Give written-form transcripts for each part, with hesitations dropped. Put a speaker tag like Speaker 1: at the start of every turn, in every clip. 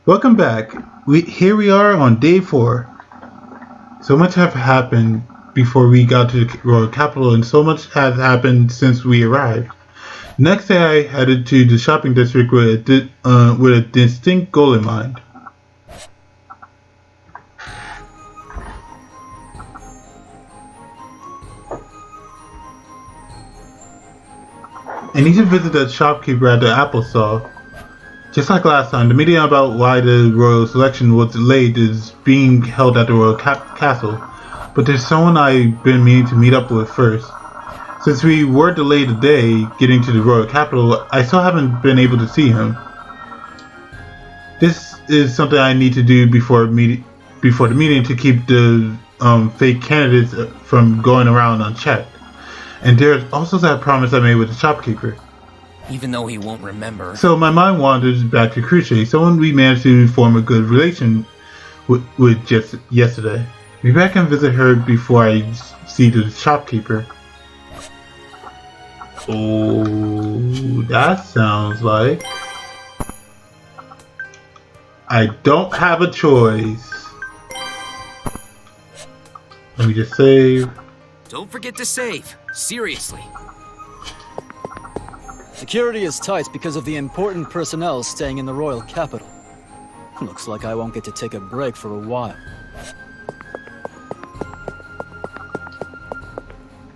Speaker 1: Welcome back. Here we are on day 4. So much have happened before we got to the royal capital, and so much has happened since we arrived. Next day, I headed to the shopping district with a distinct goal in mind. I need to visit the shopkeeper at the apple stall. Just like last time, the meeting about why the royal selection was delayed is being held at the royal castle, but there's someone I've been meaning to meet up with first. Since we were delayed a day getting to the royal capital, I still haven't been able to see him. This is something I need to do before the meeting to keep the fake candidates from going around unchecked. And there's also that promise I made with the shopkeeper.
Speaker 2: Even though he won't remember.
Speaker 1: So my mind wanders back to Cruce, someone we managed to form a good relation with just yesterday. Maybe I can visit her before I see the shopkeeper. Oh, that sounds like I don't have a choice. Let me just save.
Speaker 2: Don't forget to save. Seriously.
Speaker 3: Security is tight because of the important personnel staying in the royal capital. Looks like I won't get to take a break for a while.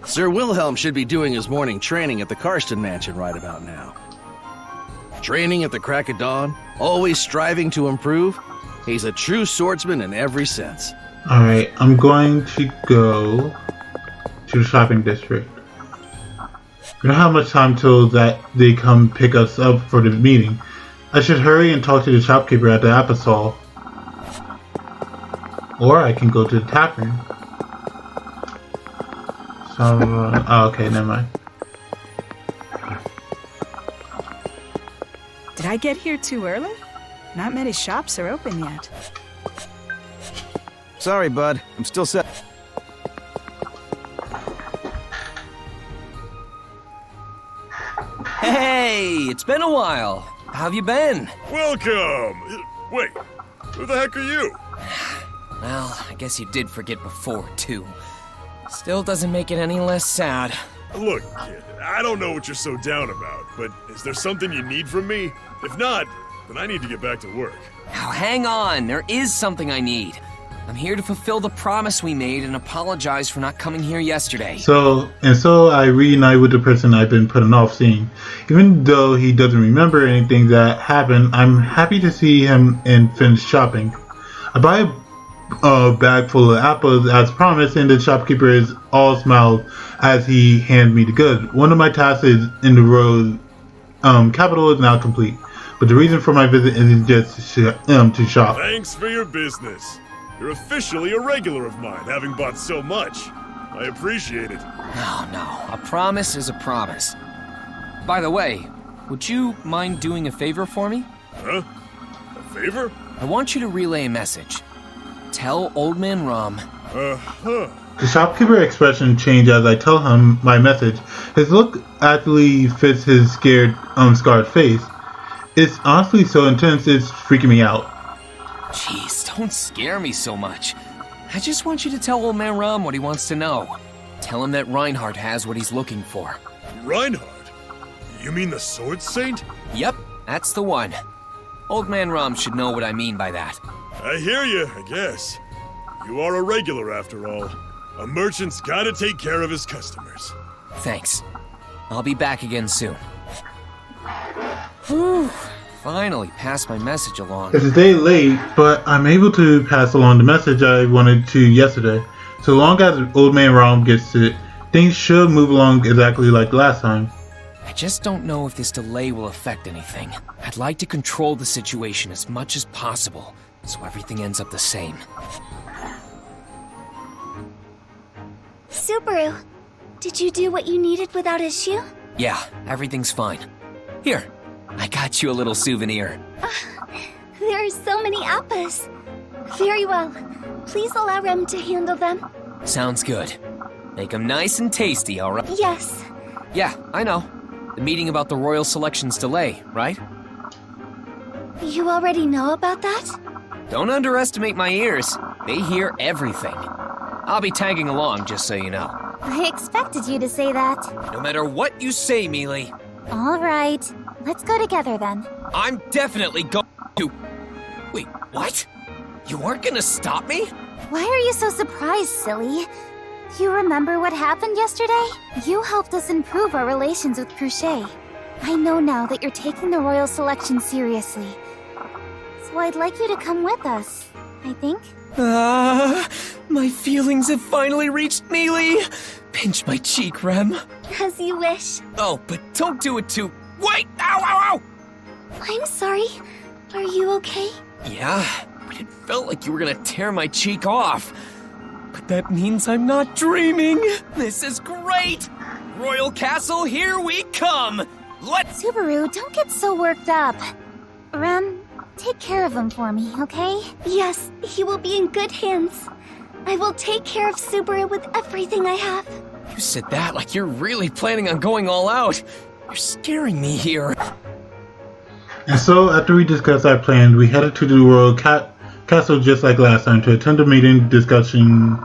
Speaker 4: Sir Wilhelm should be doing his morning training at the Karsten Mansion right about now. Training at the crack of dawn, always striving to improve. He's a true swordsman in every sense.
Speaker 1: Alright, I'm going to go to the shopping district. We don't have much time till that they come pick us up for the meeting. I should hurry and talk to the shopkeeper at the apple stall. Or I can go to the tavern. Okay, never mind.
Speaker 5: Did I get here too early? Not many shops are open yet.
Speaker 6: Sorry, bud. I'm still set.
Speaker 2: Hey, it's been a while. How have you been?
Speaker 7: Welcome! Wait, who the heck are you?
Speaker 2: Well, I guess you did forget before, too. Still doesn't make it any less sad.
Speaker 7: Look, kid, I don't know what you're so down about, but is there something you need from me? If not, then I need to get back to work.
Speaker 2: Now, hang on. There is something I need. I'm here to fulfill the promise we made and apologize for not coming here yesterday.
Speaker 1: So I reunite with the person I've been putting off seeing. Even though he doesn't remember anything that happened, I'm happy to see him and finish shopping. I buy a bag full of apples as promised, and the shopkeeper is all smiles as he hands me the goods. One of my tasks in the royal capital is now complete, but the reason for my visit isn't just to shop.
Speaker 7: Thanks for your business. You're officially a regular of mine, having bought so much. I appreciate it.
Speaker 2: No. A promise is a promise. By the way, would you mind doing a favor for me?
Speaker 7: Huh? A favor?
Speaker 2: I want you to relay a message. Tell Old Man Rum.
Speaker 1: The shopkeeper expression changed as I tell him my message. His look actually fits his scarred face. It's honestly so intense, it's freaking me out.
Speaker 2: Jeez, don't scare me so much. I just want you to tell Old Man Rum what he wants to know. Tell him that Reinhardt has what he's looking for.
Speaker 7: Reinhardt? You mean the Sword Saint?
Speaker 2: Yep, that's the one. Old Man Rum should know what I mean by that.
Speaker 7: I hear you, I guess. You are a regular after all. A merchant's gotta take care of his customers.
Speaker 2: Thanks. I'll be back again soon. Whew. Finally passed my message along.
Speaker 1: It's a day late, but I'm able to pass along the message I wanted to yesterday. So long as Old Man Rom gets it, things should move along exactly like last time.
Speaker 2: I just don't know if this delay will affect anything. I'd like to control the situation as much as possible, so everything ends up the same.
Speaker 8: Subaru, did you do what you needed without issue?
Speaker 2: Yeah, everything's fine. Here, I got you a little souvenir.
Speaker 8: There are so many apples. Very well. Please allow Rem to handle them.
Speaker 2: Sounds good. Make them nice and tasty, all right?
Speaker 8: Yes.
Speaker 2: Yeah, I know. The meeting about the royal selection's delay, right?
Speaker 8: You already know about that?
Speaker 2: Don't underestimate my ears. They hear everything. I'll be tagging along, just so you know.
Speaker 8: I expected you to say that.
Speaker 2: No matter what you say, Mealy,
Speaker 8: All right. Let's go together then.
Speaker 2: I'm definitely going to... Wait, what? You aren't gonna stop me?
Speaker 8: Why are you so surprised, silly? You remember what happened yesterday? You helped us improve our relations with Crochet. I know now that you're taking the royal selection seriously. So I'd like you to come with us, I think.
Speaker 2: My feelings have finally reached Mealy. Pinch my cheek, Rem.
Speaker 8: As you wish.
Speaker 2: Oh, but don't do it too... Wait! Ow, ow, ow!
Speaker 8: I'm sorry. Are you okay?
Speaker 2: Yeah, but it felt like you were gonna tear my cheek off. But that means I'm not dreaming. This is great! Royal Castle, here we come! Let's...
Speaker 8: Subaru, don't get so worked up. Rem, take care of him for me, okay? Yes, he will be in good hands. I will take care of Subaru with everything I have.
Speaker 2: You said that like you're really planning on going all out. You're scaring me here.
Speaker 1: And so, after we discussed our plans, we headed to the Royal Castle just like last time to attend a meeting discussing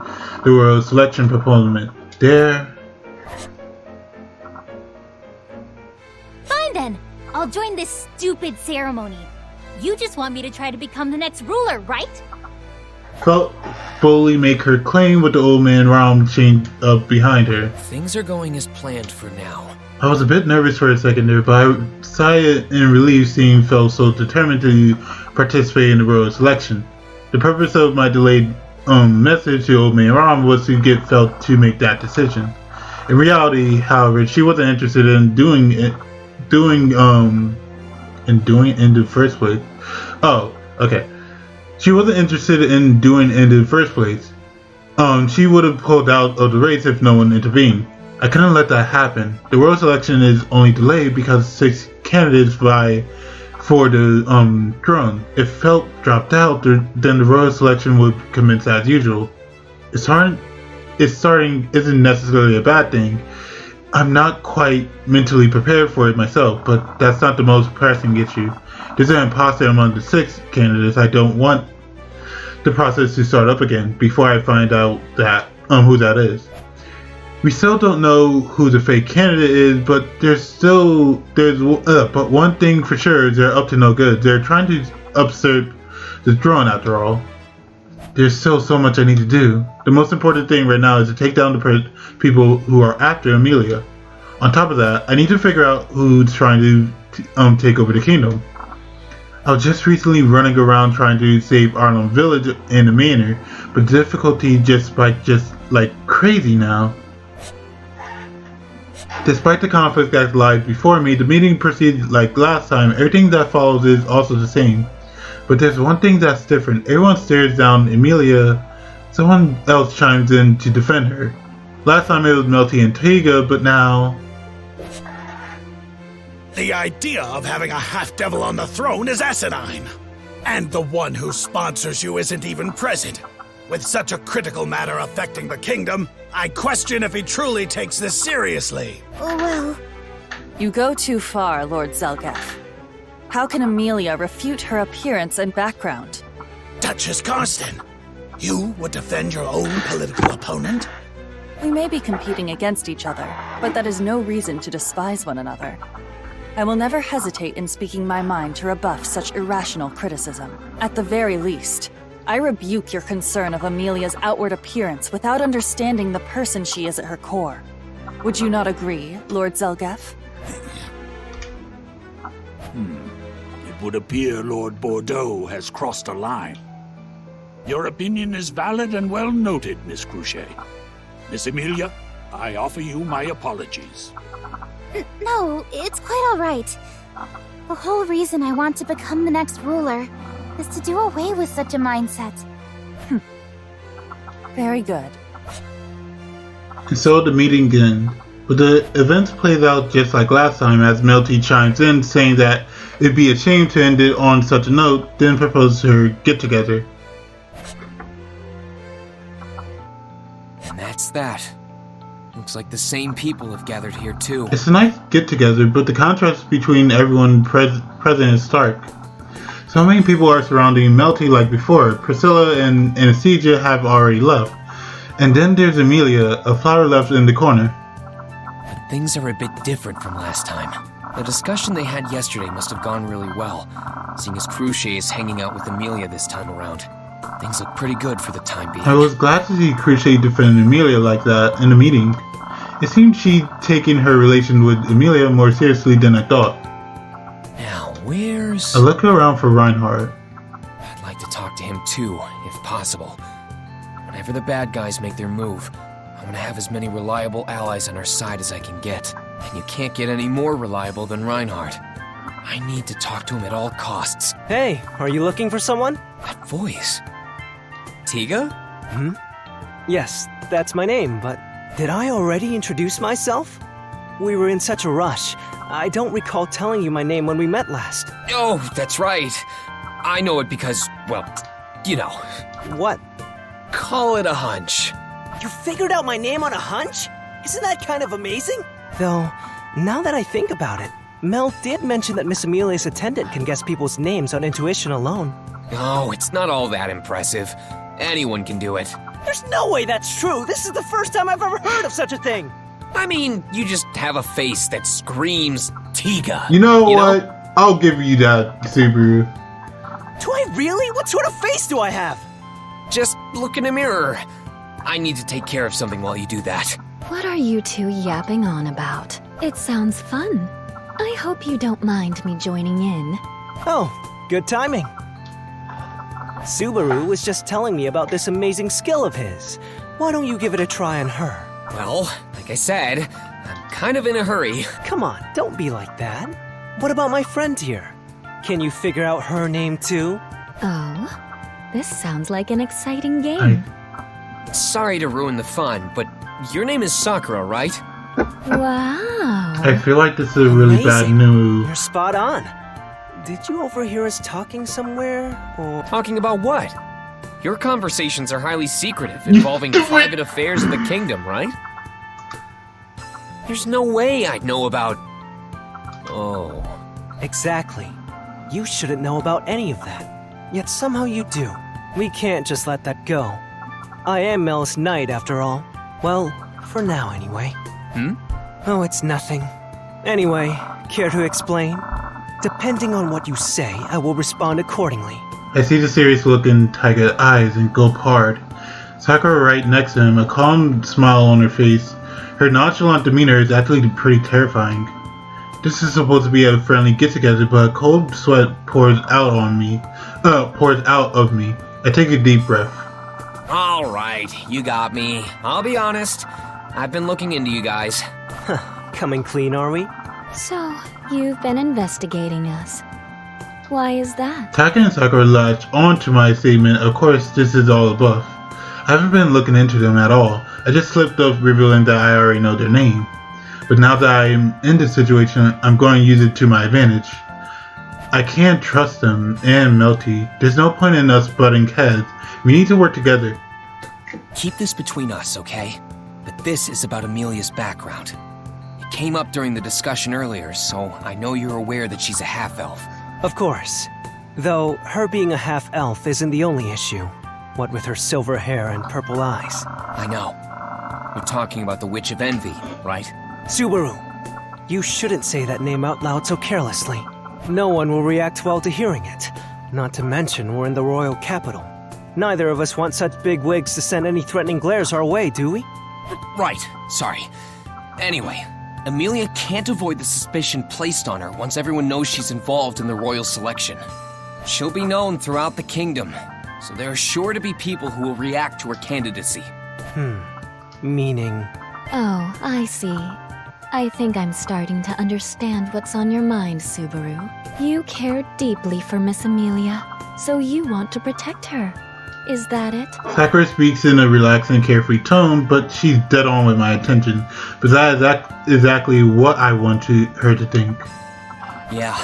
Speaker 1: the Royal Selection proposal. There...
Speaker 6: Fine then! I'll join this stupid ceremony. You just want me to try to become the next ruler, right?
Speaker 1: felt fully make her claim with the old man Ram chained up behind her.
Speaker 2: Things are going as planned for now.
Speaker 1: I was a bit nervous for a second there, but I sighed in relief seeing Phil so determined to participate in the royal selection. The purpose of my delayed message to old man Ram was to get Phil to make that decision. In reality, however, she wasn't interested in doing it in the first place. Oh, okay. She wasn't interested in doing it in the first place. She would have pulled out of the race if no one intervened. I couldn't let that happen. The royal selection is only delayed because 6 candidates vie for the throne. If Felt dropped out, then the royal selection would commence as usual. Starting isn't necessarily a bad thing. I'm not quite mentally prepared for it myself, but that's not the most pressing issue. There's an imposter among the 6 candidates. I don't want the process to start up again before I find out that who that is. We still don't know who the fake candidate is, but but one thing for sure is they're up to no good. They're trying to usurp the throne after all. There's still so much I need to do. The most important thing right now is to take down the people who are after Amelia. On top of that, I need to figure out who's trying to take over the kingdom. I was just recently running around trying to save Arnold Village and the manor, but difficulty just like crazy now. Despite the conflict that lies before me, the meeting proceeds like last time. Everything that follows is also the same. But there's one thing that's different. Everyone stares down Amelia. Someone else chimes in to defend her. Last time it was Melty and Tiga, but now...
Speaker 9: The idea of having a half-devil on the throne is asinine. And the one who sponsors you isn't even present. With such a critical matter affecting the kingdom, I question if he truly takes this seriously.
Speaker 8: Oh, well...
Speaker 10: You go too far, Lord Zelgaf. How can Amelia refute her appearance and background?
Speaker 9: Duchess Karsten, you would defend your own political opponent?
Speaker 10: We may be competing against each other, but that is no reason to despise one another. I will never hesitate in speaking my mind to rebuff such irrational criticism. At the very least, I rebuke your concern of Amelia's outward appearance without understanding the person she is at her core. Would you not agree, Lord Zelgaf?
Speaker 11: It would appear Lord Bordeaux has crossed a line. Your opinion is valid and well noted, Miss Crochet. Miss Amelia, I offer you my apologies.
Speaker 8: No, it's quite all right. The whole reason I want to become the next ruler is to do away with such a mindset.
Speaker 10: Very good.
Speaker 1: And so the meeting ends. But the events plays out just like last time as Melty chimes in saying that it'd be a shame to end it on such a note, then proposes her get-together.
Speaker 2: And that's that. Looks like the same people have gathered here too.
Speaker 1: It's a nice get-together, but the contrast between everyone present is stark. So many people are surrounding Melty like before. Priscilla and Anastasia have already left. And then there's Amelia, a flower left in the corner.
Speaker 2: But things are a bit different from last time. The discussion they had yesterday must have gone really well, seeing as Crucier is hanging out with Amelia this time around. Things look pretty good for the time being.
Speaker 1: I was glad to see Crucier defend Amelia like that in the meeting. It seemed she'd taken her relation with Amelia more seriously than I thought.
Speaker 2: Now, where's...
Speaker 1: I look around for Reinhardt.
Speaker 2: I'd like to talk to him too, if possible. Whenever the bad guys make their move, I want to have as many reliable allies on our side as I can get. And you can't get any more reliable than Reinhardt. I need to talk to him at all costs.
Speaker 12: Hey, are you looking for someone?
Speaker 2: That voice. Tiga?
Speaker 12: Yes, that's my name, but did I already introduce myself? We were in such a rush. I don't recall telling you my name when we met last.
Speaker 2: Oh, that's right. I know it because, well, you know.
Speaker 12: What?
Speaker 2: Call it a hunch.
Speaker 12: You figured out my name on a hunch? Isn't that kind of amazing? Though, now that I think about it, Mel did mention that Miss Amelia's attendant can guess people's names on intuition alone.
Speaker 2: Oh, it's not all that impressive. Anyone can do it.
Speaker 12: There's no way that's true. This is the first time I've ever heard of such a thing.
Speaker 2: I mean, you just have a face that screams Tiga.
Speaker 1: You know what? I'll give you that, Subaru.
Speaker 12: Do I really? What sort of face do I have?
Speaker 2: Just look in a mirror. I need to take care of something while you do that.
Speaker 13: What are you two yapping on about? It sounds fun. I hope you don't mind me joining in.
Speaker 12: Oh, good timing. Subaru was just telling me about this amazing skill of his. Why don't you give it a try on her?
Speaker 2: Well, like I said, I'm kind of in a hurry.
Speaker 12: Come on, don't be like that. What about my friend here? Can you figure out her name too?
Speaker 13: Oh, this sounds like an exciting game.
Speaker 2: Sorry to ruin the fun, but your name is Sakura, right?
Speaker 13: Wow.
Speaker 1: I feel like this is a really bad move.
Speaker 12: You're spot on. Did you overhear us talking somewhere, or...
Speaker 2: Talking about what? Your conversations are highly secretive, involving private affairs of the kingdom, right? There's no way I'd know about... Oh...
Speaker 12: Exactly. You shouldn't know about any of that. Yet somehow you do. We can't just let that go. I am Mel's knight, after all. Well, for now anyway. Oh, it's nothing. Anyway, care to explain? Depending on what you say, I will respond accordingly.
Speaker 1: I see the serious look in Taiga's eyes and gulp hard. Sakura right next to him, a calm smile on her face. Her nonchalant demeanor is actually pretty terrifying. This is supposed to be a friendly get-together, but a cold sweat pours out of me. I take a deep breath.
Speaker 2: Alright, you got me. I'll be honest. I've been looking into you guys.
Speaker 12: Coming clean, are we?
Speaker 13: So, you've been investigating us. Why is that?
Speaker 1: Taka and Sakura latch on to my statement. Of course, this is all a bluff. I haven't been looking into them at all. I just slipped up revealing that I already know their name. But now that I'm in this situation, I'm going to use it to my advantage. I can't trust them and Melty. There's no point in us butting heads. We need to work together.
Speaker 2: Keep this between us, okay? But this is about Amelia's background. It came up during the discussion earlier, so I know you're aware that she's a half-elf.
Speaker 12: Of course. Though, her being a half-elf isn't the only issue. What with her silver hair and purple eyes.
Speaker 2: I know. We're talking about the Witch of Envy, right?
Speaker 12: Subaru, you shouldn't say that name out loud so carelessly. No one will react well to hearing it. Not to mention, we're in the royal capital. Neither of us want such big wigs to send any threatening glares our way, do we?
Speaker 2: Right, sorry. Anyway, Amelia can't avoid the suspicion placed on her once everyone knows she's involved in the royal selection. She'll be known throughout the kingdom, so there are sure to be people who will react to her candidacy.
Speaker 12: Meaning?
Speaker 13: Oh, I see. I think I'm starting to understand what's on your mind, Subaru. You care deeply for Miss Amelia, so you want to protect her. Is that it?
Speaker 1: Sakura speaks in a relaxed and carefree tone, but she's dead on with my attention. But that is exactly what I want her to think.
Speaker 2: Yeah.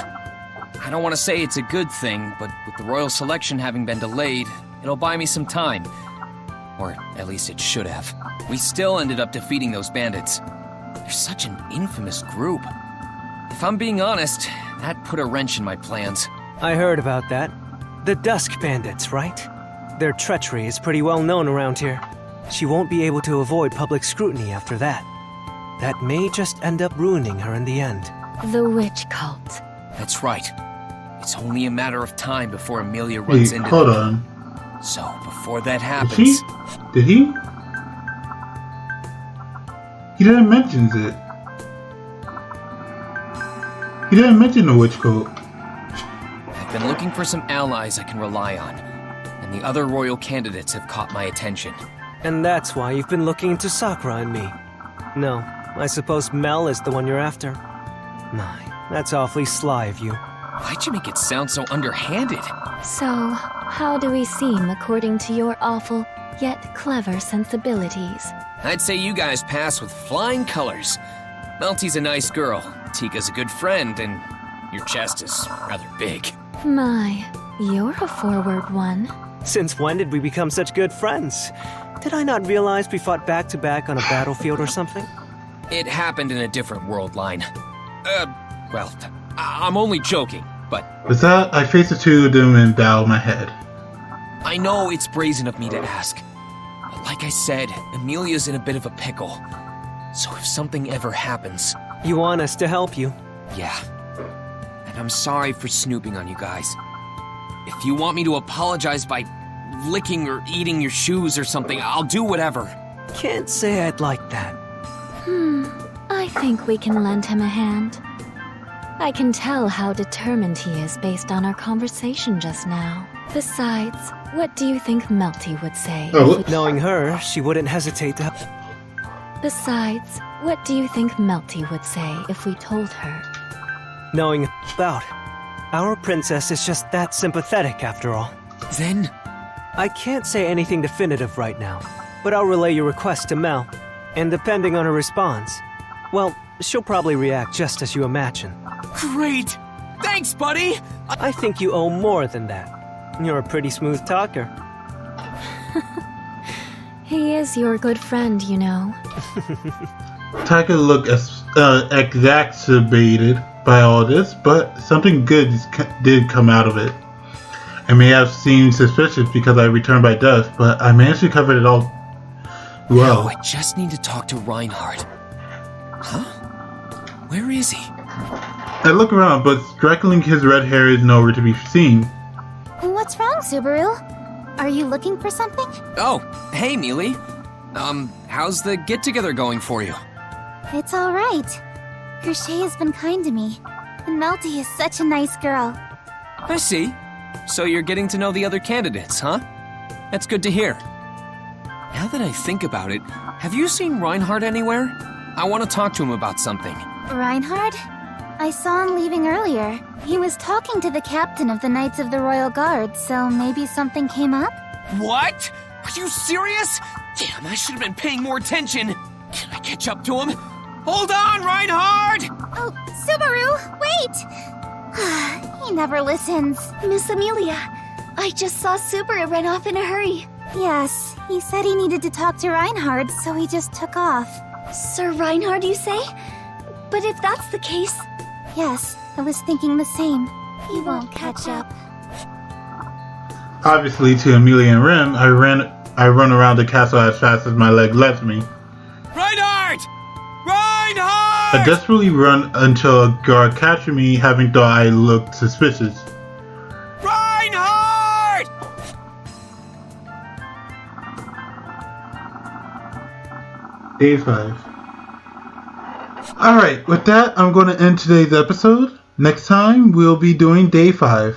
Speaker 2: I don't want to say it's a good thing, but with the royal selection having been delayed, it'll buy me some time. Or at least it should have. We still ended up defeating those bandits. They're such an infamous group. If I'm being honest, that put a wrench in my plans.
Speaker 12: I heard about that. The Dusk Bandits, right? Their treachery is pretty well known around here. She won't be able to avoid public scrutiny after that. That may just end up ruining her in the end.
Speaker 13: The witch cult.
Speaker 2: That's right. It's only a matter of time before Amelia runs
Speaker 1: Wait,
Speaker 2: into
Speaker 1: hold
Speaker 2: them.
Speaker 1: on.
Speaker 2: So, before that happens...
Speaker 1: Did he? He didn't mention it. He didn't mention the witch cult.
Speaker 2: I've been looking for some allies I can rely on, and the other royal candidates have caught my attention.
Speaker 12: And that's why you've been looking into Sakura and me. No, I suppose Mel is the one you're after. My, that's awfully sly of you.
Speaker 2: Why'd you make it sound so underhanded?
Speaker 13: So, how do we seem according to your awful, yet clever sensibilities?
Speaker 2: I'd say you guys pass with flying colors. Melty's a nice girl, Tika's a good friend, and your chest is rather big.
Speaker 13: My, you're a forward one.
Speaker 12: Since when did we become such good friends? Did I not realize we fought back-to-back on a battlefield or something?
Speaker 2: It happened in a different world line. Well, I'm only joking, but...
Speaker 1: With that, I face the two of them and bow my head.
Speaker 2: I know it's brazen of me to ask, but like I said, Amelia's in a bit of a pickle. So if something ever happens...
Speaker 12: You want us to help you?
Speaker 2: Yeah. And I'm sorry for snooping on you guys. If you want me to apologize by licking or eating your shoes or something, I'll do whatever.
Speaker 12: Can't say I'd like that.
Speaker 13: I think we can lend him a hand. I can tell how determined he is based on our conversation just now. Besides, what do you think Melty would say?
Speaker 12: Knowing her, she wouldn't hesitate to help.
Speaker 13: Besides, what do you think Melty would say if we told her?
Speaker 12: Knowing about. Our princess is just that sympathetic after all.
Speaker 2: Then?
Speaker 12: I can't say anything definitive right now, but I'll relay your request to Mel. And depending on her response, well, she'll probably react just as you imagine.
Speaker 2: Great! Thanks, buddy!
Speaker 12: I think you owe more than that. You're a pretty smooth talker.
Speaker 13: He is your good friend, you know.
Speaker 1: Tika looked exacerbated by all this, but something good did come out of it. It may have seemed suspicious because I returned by dusk, but I managed to cover it all well.
Speaker 2: Now I just need to talk to Reinhardt. Huh? Where is he?
Speaker 1: I look around, but straggling his red hair is nowhere to be seen.
Speaker 8: What's wrong, Subaru? Are you looking for something?
Speaker 2: Oh, hey, Mealy. How's the get-together going for you?
Speaker 8: It's alright. Crochet has been kind to me, and Melty is such a nice girl.
Speaker 2: I see. So you're getting to know the other candidates, huh? That's good to hear. Now that I think about it, have you seen Reinhardt anywhere? I want to talk to him about something.
Speaker 8: Reinhardt? I saw him leaving earlier. He was talking to the captain of the Knights of the Royal Guard, so maybe something came up?
Speaker 2: What? Are you serious? Damn, I should have been paying more attention. Can I catch up to him? Hold on, Reinhardt!
Speaker 8: Oh, Subaru, wait! He never listens.
Speaker 14: Miss Amelia, I just saw Subaru run off in a hurry.
Speaker 8: Yes, he said he needed to talk to Reinhardt, so he just took off.
Speaker 14: Sir Reinhardt, you say? But if that's the case...
Speaker 8: Yes, I was thinking the same. He won't catch up.
Speaker 1: Obviously, to Amelia and Rem, I run around the castle as fast as my leg lets me.
Speaker 2: Reinhardt! Reinhardt!
Speaker 1: I desperately run until a guard captured me, having thought I looked suspicious.
Speaker 2: Reinhardt!
Speaker 1: Day 5. Alright, with that, I'm going to end today's episode. Next time, we'll be doing Day 5.